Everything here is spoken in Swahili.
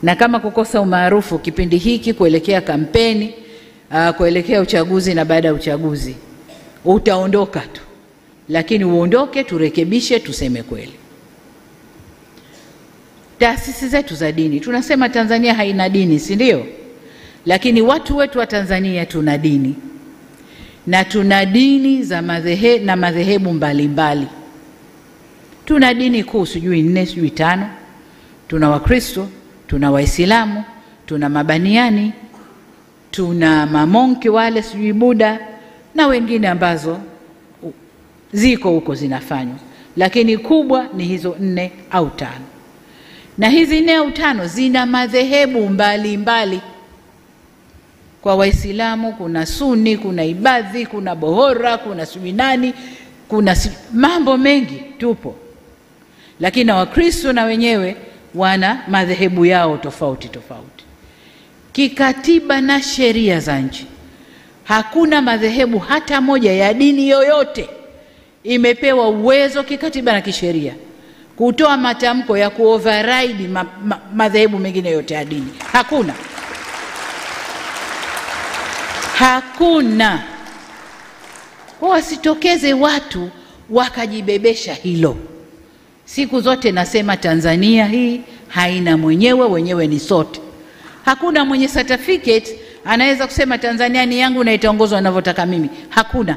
Na kama kukosa umaarufu kipindi hiki kuelekea kampeni, kuelekea uchaguzi na baada ya uchaguzi, utaondoka tu. Lakini uondoke, turekebishe, tuseme kweli. Taasisi zetu za dini, tunasema Tanzania haina dini, si ndio? Lakini watu wetu wa Tanzania tuna dini. Na tuna dini za madhehebu mbalimbali. Tuna dini kuu sijui 4 sijui 5. Tuna Wakristo, tuna Waislamu, tuna Mabaniani, tuna mamonki wale sijui Buddha na wengine ambazo ziko huko zinafanywa. Lakini kubwa ni hizo 4 au 5. Na hizi 4 au 5 zina madhehebu mbalimbali. Kwa Waislamu kuna Sunni, kuna Ibadhi, kuna Bohora, kuna Suminani, kuna mambo mengi tupo. Lakini na Wakristo na wenyewe wana madhehebu yao tofauti tofauti. Kikatiba na sheria za nchi, hakuna madhehebu hata moja ya dini yoyote imepewa uwezo kikatiba na kisheria kutoa matamko ya kuoverride madhehebu mengine yote ya dini. Hakuna. Hakuna. Wasitokeze watu wakajibebesha hilo. Siku zote nasema Tanzania hii haina mwenyewe, wenyewe ni sote. Hakuna mwenye certificate anaweza kusema Tanzania ni yangu na itaongozwa ninavyotaka mimi. Hakuna.